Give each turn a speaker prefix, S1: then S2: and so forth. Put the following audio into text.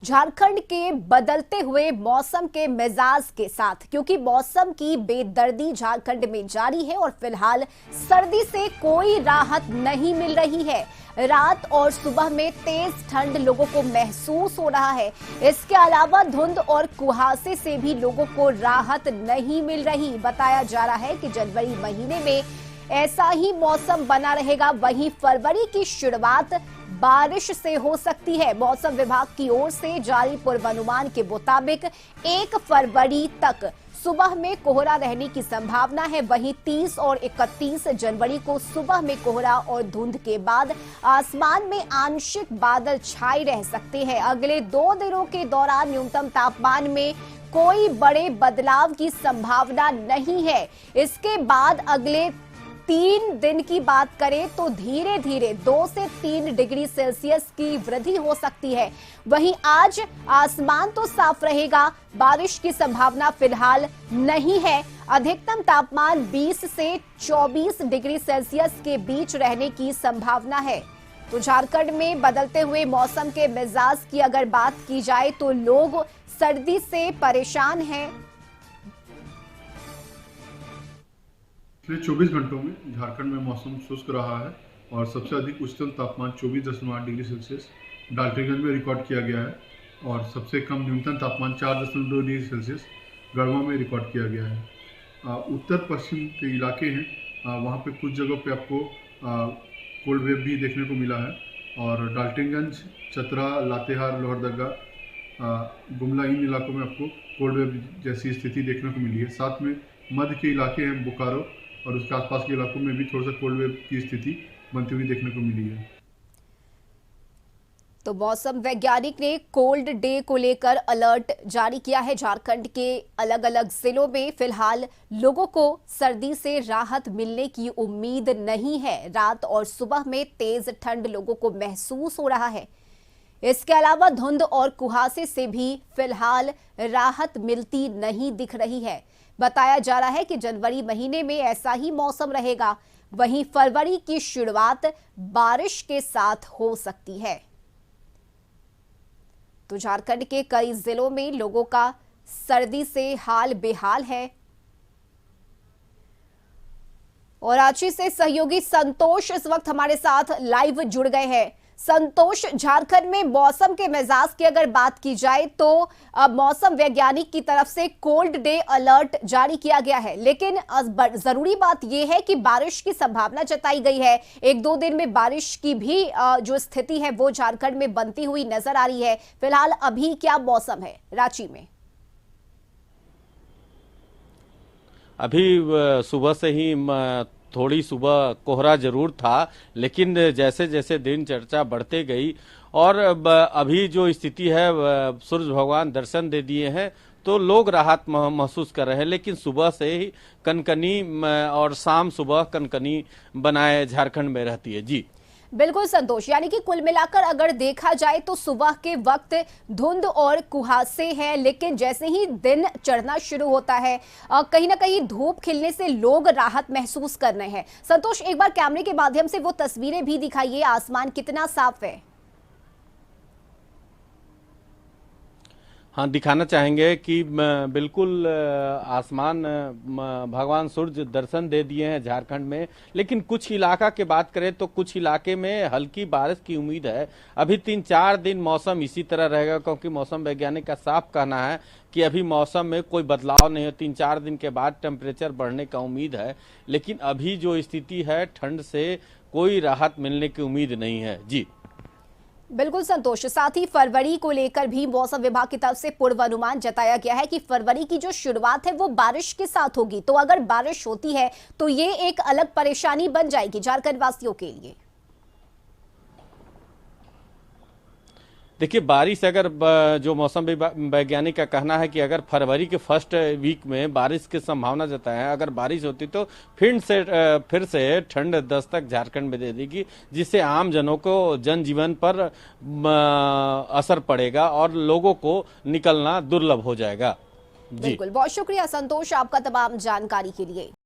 S1: झारखंड के बदलते हुए मौसम के मिजाज के साथ, क्योंकि मौसम की बेदर्दी झारखंड में जारी है और फिलहाल सर्दी से कोई राहत नहीं मिल रही है। रात और सुबह में तेज ठंड लोगों को महसूस हो रहा है। इसके अलावा धुंध और कुहासे से भी लोगों को राहत नहीं मिल रही। बताया जा रहा है कि जनवरी महीने में ऐसा ही मौसम बना रहेगा। वहीं फरवरी की शुरुआत बारिश से हो सकती है। मौसम विभाग की ओर से जारी पूर्वानुमान के मुताबिक 1 फरवरी तक सुबह में कोहरा रहने की संभावना है। वहीं 30 और 31 जनवरी को सुबह में कोहरा और धुंध के बाद आसमान में आंशिक बादल छाए रह सकते हैं। अगले 2 दिनों के दौरान न्यूनतम तापमान में कोई बड़े बदलाव की संभावना नहीं है। इसके बाद अगले 3 दिन की बात करें तो धीरे धीरे 2 से 3 डिग्री सेल्सियस की वृद्धि हो सकती है। वहीं आज आसमान तो साफ रहेगा, बारिश की संभावना फिलहाल नहीं है। अधिकतम तापमान 20 से 24 डिग्री सेल्सियस के बीच रहने की संभावना है। तो झारखंड में बदलते हुए मौसम के मिजाज की अगर बात की जाए तो लोग सर्दी से परेशान हैं।
S2: पिछले 24 घंटों में झारखंड में मौसम शुष्क रहा है और सबसे अधिक उच्चतम तापमान 24.8 डिग्री सेल्सियस डाल्टनगंज में रिकॉर्ड किया गया है और सबसे कम न्यूनतम तापमान 4.2 डिग्री सेल्सियस गढ़वा में रिकॉर्ड किया गया है। उत्तर पश्चिम के इलाके हैं, वहाँ पे कुछ जगहों पे आपको कोल्ड वेव भी देखने को मिला है और डाल्टनगंज, चतरा, लातेहार, लोहरदगा, गुमला, इन इलाकों में आपको कोल्ड वेव जैसी स्थिति देखने को मिली है। साथ में मध्य के इलाके हैं, बोकारो और उसके आसपास के इलाकों में भी थोड़ा सा कोल्ड वेव की स्थिति बनती हुई देखने को मिली है।
S1: तो मौसम वैज्ञानिक ने कोल्ड डे को लेकर अलर्ट जारी किया है। झारखंड के अलग अलग जिलों में फिलहाल लोगों को सर्दी से राहत मिलने की उम्मीद नहीं है। रात और सुबह में तेज ठंड लोगों को महसूस हो रहा है। इसके अलावा धुंध और कुहासे से भी फिलहाल राहत मिलती नहीं दिख रही है। बताया जा रहा है कि जनवरी महीने में ऐसा ही मौसम रहेगा। वहीं फरवरी की शुरुआत बारिश के साथ हो सकती है। तो झारखंड के कई जिलों में लोगों का सर्दी से हाल बेहाल है। और रांची से सहयोगी संतोष इस वक्त हमारे साथ लाइव जुड़ गए हैं। संतोष, झारखंड में मौसम के मिजाज की अगर बात की जाए तो मौसम वैज्ञानिक की तरफ से कोल्ड डे अलर्ट जारी किया गया है, लेकिन जरूरी बात यह है कि बारिश की संभावना जताई गई है। 1-2 दिन में बारिश की भी जो स्थिति है वो झारखंड में बनती हुई नजर आ रही है। फिलहाल अभी क्या मौसम है रांची में?
S3: अभी सुबह से ही थोड़ी सुबह कोहरा जरूर था, लेकिन जैसे जैसे दिन चर्चा बढ़ते गई और अभी जो स्थिति है सूर्य भगवान दर्शन दे दिए हैं तो लोग राहत महसूस कर रहे हैं। लेकिन सुबह से ही कनकनी और शाम सुबह कनकनी बनाए झारखंड में रहती है। जी
S1: बिल्कुल संतोष, यानी कि कुल मिलाकर अगर देखा जाए तो सुबह के वक्त धुंध और कुहासे हैं, लेकिन जैसे ही दिन चढ़ना शुरू होता है कहीं ना कहीं धूप खिलने से लोग राहत महसूस कर रहे हैं। संतोष, एक बार कैमरे के माध्यम से वो तस्वीरें भी दिखाइए, आसमान कितना साफ है।
S3: हाँ, दिखाना चाहेंगे कि बिल्कुल आसमान भगवान सूर्य दर्शन दे दिए हैं झारखंड में। लेकिन कुछ इलाका की बात करें तो कुछ इलाके में हल्की बारिश की उम्मीद है। अभी 3-4 दिन मौसम इसी तरह रहेगा, क्योंकि मौसम वैज्ञानिक का साफ कहना है कि अभी मौसम में कोई बदलाव नहीं है। 3-4 दिन के बाद टेम्परेचर बढ़ने का उम्मीद है, लेकिन अभी जो स्थिति है ठंड से कोई राहत मिलने की उम्मीद नहीं है। जी
S1: बिल्कुल संतोष, साथ ही फरवरी को लेकर भी मौसम विभाग की तरफ से पूर्वानुमान जताया गया है कि फरवरी की जो शुरुआत है वो बारिश के साथ होगी। तो अगर बारिश होती है तो ये एक अलग परेशानी बन जाएगी झारखंड वासियों के लिए।
S3: देखिए, बारिश अगर जो मौसम वैज्ञानिक का कहना है कि अगर फरवरी के फर्स्ट वीक में बारिश की संभावना जताया है, अगर बारिश होती तो फिर से ठंड दस्तक झारखंड में दे देगी, जिससे आम जनों को जनजीवन पर असर पड़ेगा और लोगों को निकलना दुर्लभ हो जाएगा। जी
S1: बिल्कुल, बहुत शुक्रिया संतोष आपका तमाम जानकारी के लिए।